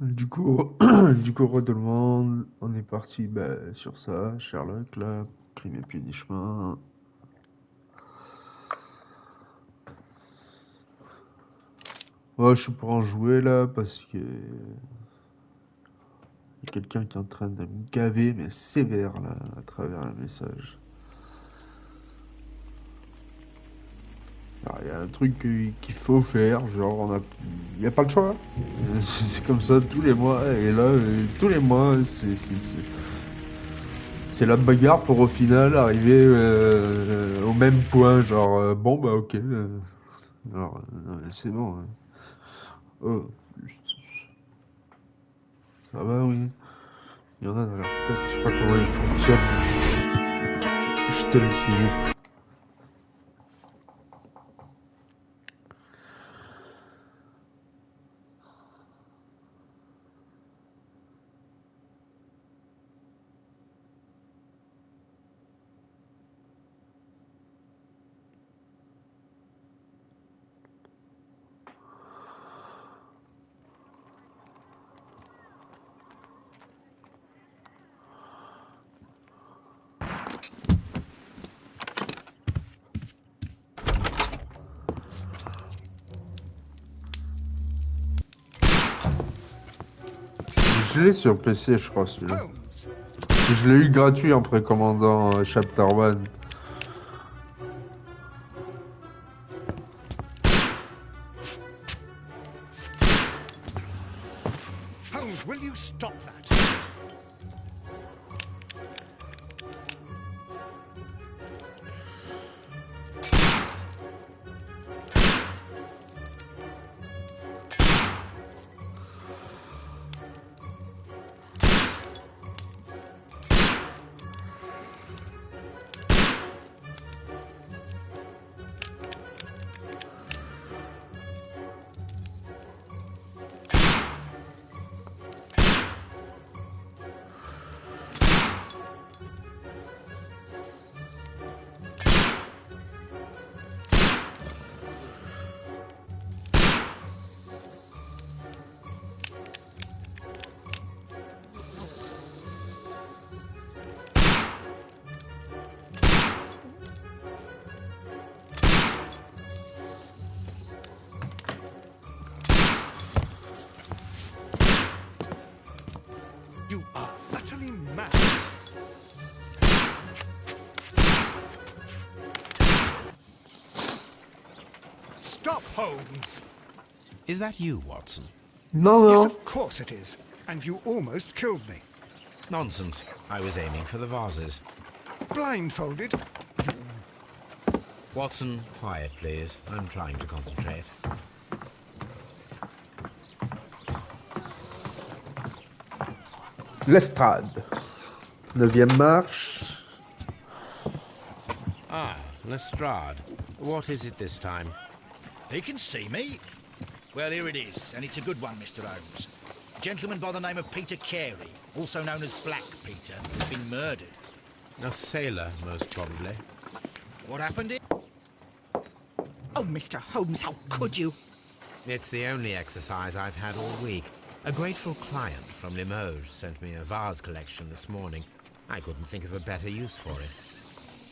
Du coup, du coup, redemande, on est parti sur ça, Sherlock, là, crime et punishment. Ouais, je suis pour en jouer là, parce que y a quelqu'un qui est en train de me gaver, mais sévère là, à travers un message. Alors, il y a un truc qu'il faut faire, genre, y a pas le choix. C'est comme ça tous les mois, et là, tous les mois, c'est la bagarre pour au final arriver au même point, genre, bon bah ok. Alors, c'est bon, hein. Oh, ça va, oui. Il y en a dans leur tête, je sais pas comment ils fonctionnent. Je te le dis. Je l'ai sur PC, je crois, celui-là. Holmes, Je l'ai eu gratuit en précommandant Chapter One. Holmes, will you stop that? You are utterly mad. Stop, Holmes! Is that you, Watson? Non, Yes, non. of course it is. And you almost killed me. Nonsense. I was aiming for the vases. Blindfolded? Watson, quiet, please. I'm trying to concentrate. Lestrade. 9e marche. Ah, Lestrade. What is it this time? He can see me. Well, here it is, and it's a good one, Mr. Holmes. A gentleman by the name of Peter Carey, also known as Black Peter, has been murdered. A sailor, most probably. What happened here? Oh, Mr. Holmes, how could you? It's the only exercise I've had all week. A grateful client from Limoges sent me a vase collection this morning. I couldn't think of a better use for it.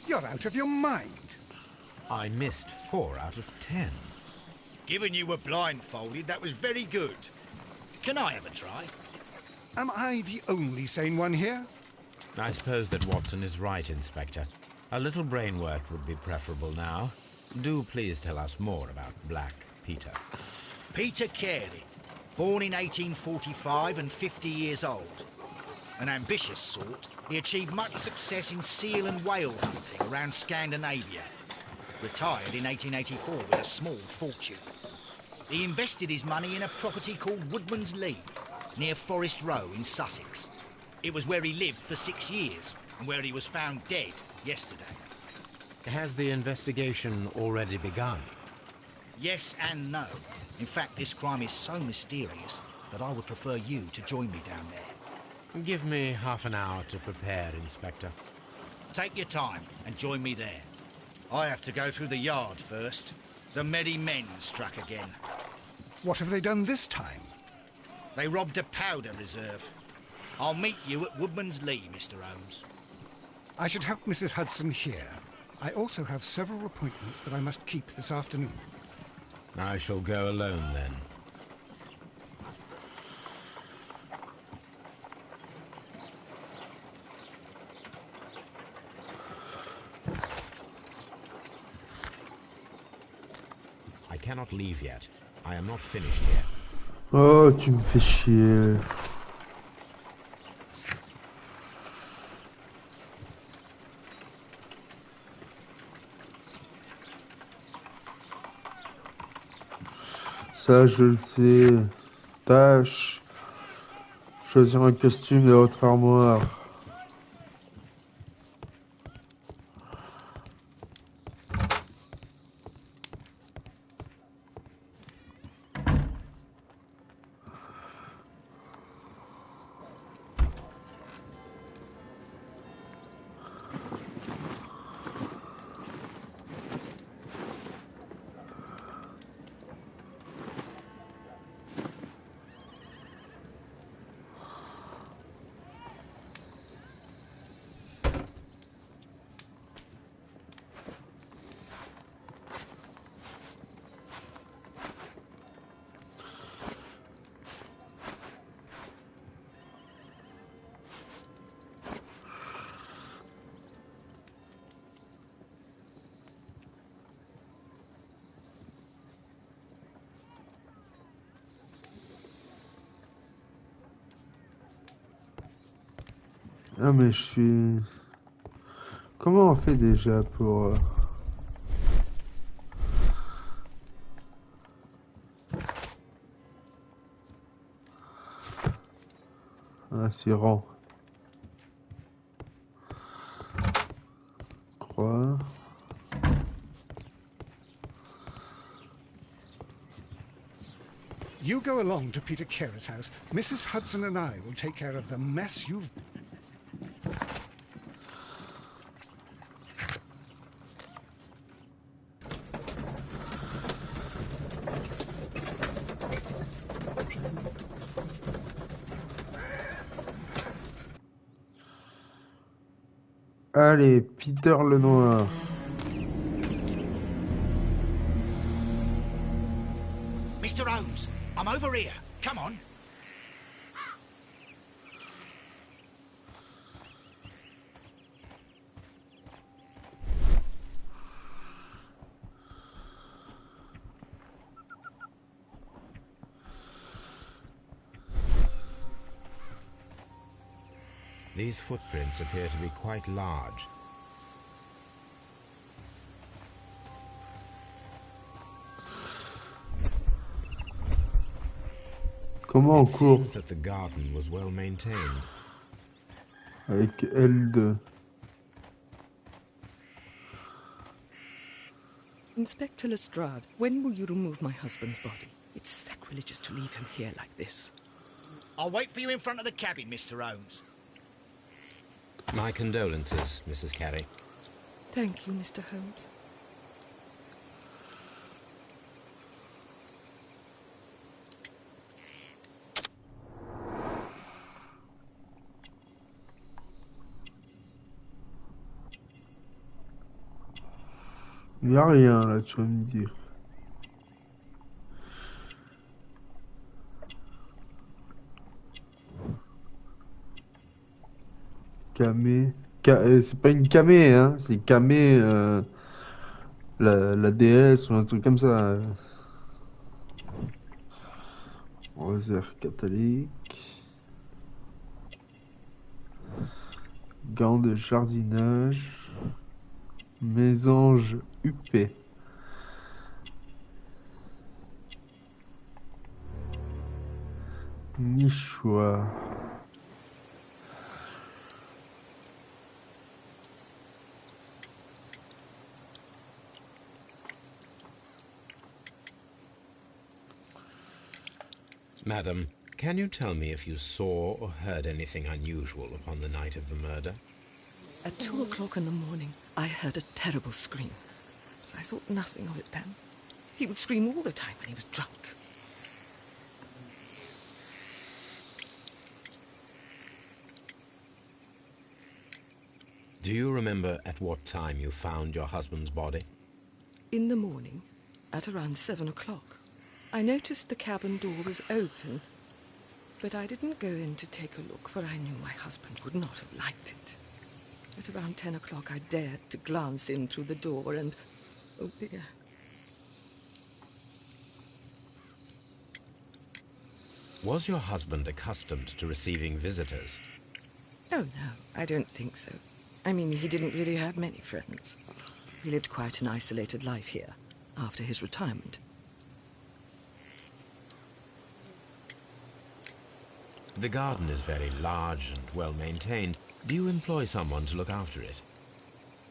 You're out of your mind. I missed 4 out of 10. Given you were blindfolded, that was very good. Can I have a try? Am I the only sane one here? I suppose that Watson is right, Inspector. A little brain work would be preferable now. Do please tell us more about Black Peter. Peter Carey, born in 1845 and 50 years old. An ambitious sort, he achieved much success in seal and whale hunting around Scandinavia. Retired in 1884 with a small fortune. He invested his money in a property called Woodman's Lee, near Forest Row in Sussex. It was where he lived for 6 years, and where he was found dead yesterday. Has the investigation already begun? Yes and no. In fact, this crime is so mysterious that I would prefer you to join me down there. Give me half an hour to prepare, Inspector. Take your time and join me there. I have to go through the yard first. The merry men struck again. What have they done this time? They robbed a powder reserve. I'll meet you at Woodman's Lee, Mr. Holmes. I should help Mrs. Hudson here. I also have several appointments that I must keep this afternoon. I shall go alone then. I cannot leave yet. I am not finished here. Oh, tu me fais chier. Ça, je le sais. Tâche. Choisir un costume de votre armoire. Ah mais je suis... Comment on fait déjà pour... Ah c'est rang. Croix. You go along to Peter Carey's house. Mrs. Hudson and I will take care of the mess you've... Allez, Peter le Noir. Mr. Holmes, I'm over here. Come on. These footprints appear to be quite large. Comment on It court seems that the garden was well maintained. avec L2? Inspector Lestrade, when will you remove my husband's body? It's sacrilegious to leave him here like this. I'll wait for you in front of the cabin, Mr. Holmes. My condolences, Mrs. Carey. Thank you, Mr. Holmes. Il n'y a rien là, tu vas me dire. Camé. C'est pas une camé, hein, c'est camé, la déesse ou un truc comme ça. Rosaire catholique. Gants de jardinage. Mésange huppé. Nichoir. Madam, can you tell me if you saw or heard anything unusual upon the night of the murder? At 2 o'clock in the morning, I heard a terrible scream. I thought nothing of it then. He would scream all the time when he was drunk. Do you remember at what time you found your husband's body? In the morning, at around 7 o'clock. I noticed the cabin door was open, but I didn't go in to take a look, for I knew my husband would not have liked it. At around 10 o'clock, I dared to glance in through the door and... oh dear. Was your husband accustomed to receiving visitors? Oh, no, I don't think so. I mean, he didn't really have many friends. He lived quite an isolated life here, after his retirement. The garden is very large and well-maintained. Do you employ someone to look after it?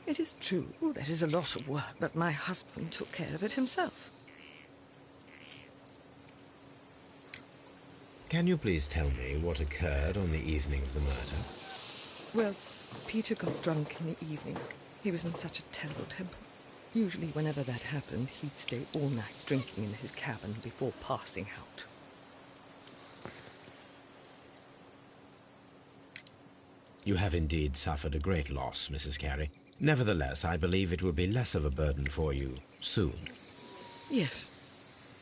It is true, there is a lot of work, but my husband took care of it himself. Can you please tell me what occurred on the evening of the murder? Well, Peter got drunk in the evening. He was in such a terrible temper. Usually whenever that happened, he'd stay all night drinking in his cabin before passing out. You have indeed suffered a great loss, Mrs. Carey. Nevertheless, I believe it will be less of a burden for you soon. Yes.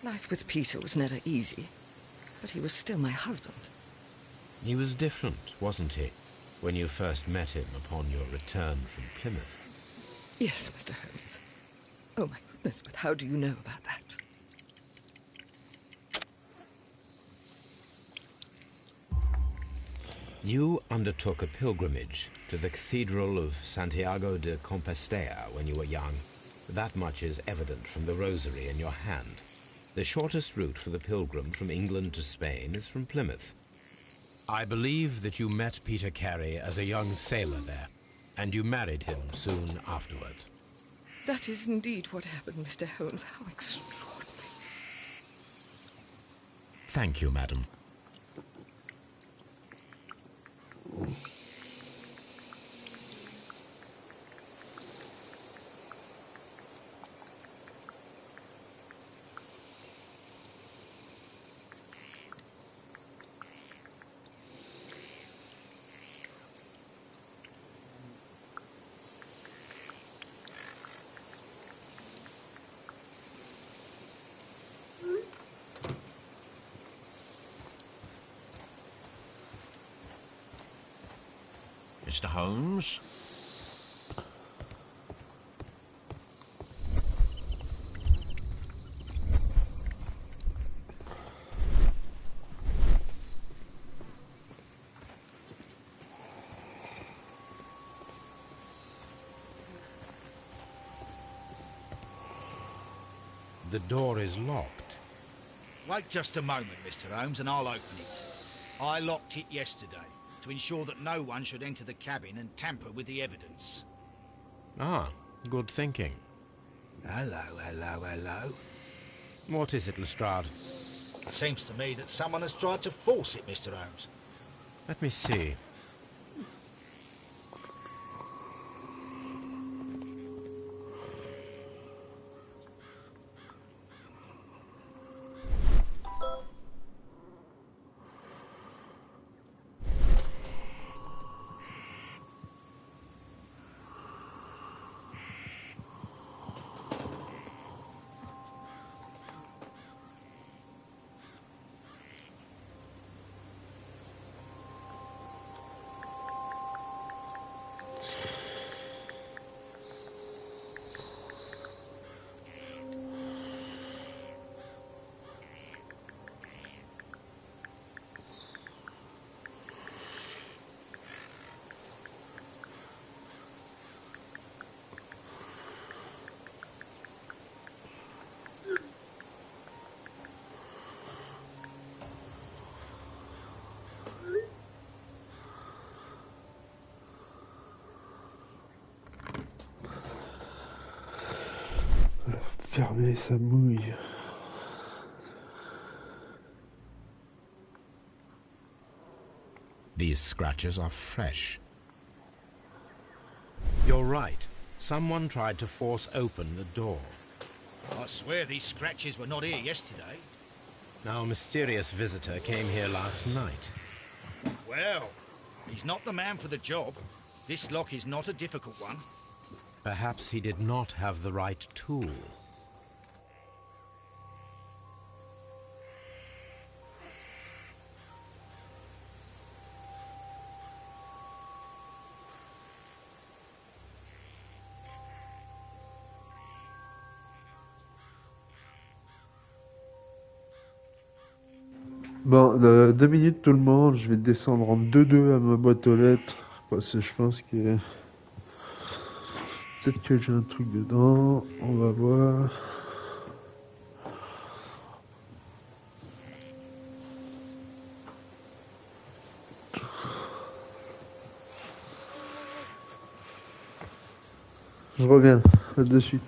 Life with Peter was never easy, but he was still my husband. He was different, wasn't he, when you first met him upon your return from Plymouth? Yes, Mr. Holmes. Oh, my goodness, but how do you know about that? You undertook a pilgrimage to the Cathedral of Santiago de Compostela when you were young. That much is evident from the rosary in your hand. The shortest route for the pilgrim from England to Spain is from Plymouth. I believe that you met Peter Carey as a young sailor there, and you married him soon afterwards. That is indeed what happened, Mr. Holmes. How extraordinary. Thank you, madam. Mr. Holmes? The door is locked. Wait just a moment, Mr. Holmes, and I'll open it. I locked it yesterday to ensure that no one should enter the cabin and tamper with the evidence. Ah, good thinking. Hello, hello, hello. What is it, Lestrade? It seems to me that someone has tried to force it, Mr. Holmes. Let me see. Fermer, ça mouille. These scratches are fresh. You're right. Someone tried to force open the door. I swear these scratches were not here yesterday. Now, a mysterious visitor came here last night. Well, he's not the man for the job. This lock is not a difficult one. Perhaps he did not have the right tool. Bon, 2 minutes tout le monde, je vais descendre en 2-2 à ma boîte aux lettres, parce que je pense que... Peut-être que j'ai un truc dedans, on va voir. Je reviens, à de suite.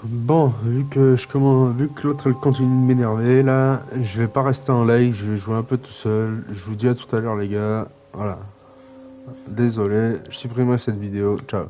Bon, vu que l'autre elle continue de m'énerver là, je vais pas rester en live, je vais jouer un peu tout seul. Je vous dis à tout à l'heure les gars. Voilà. Désolé, je supprimerai cette vidéo. Ciao.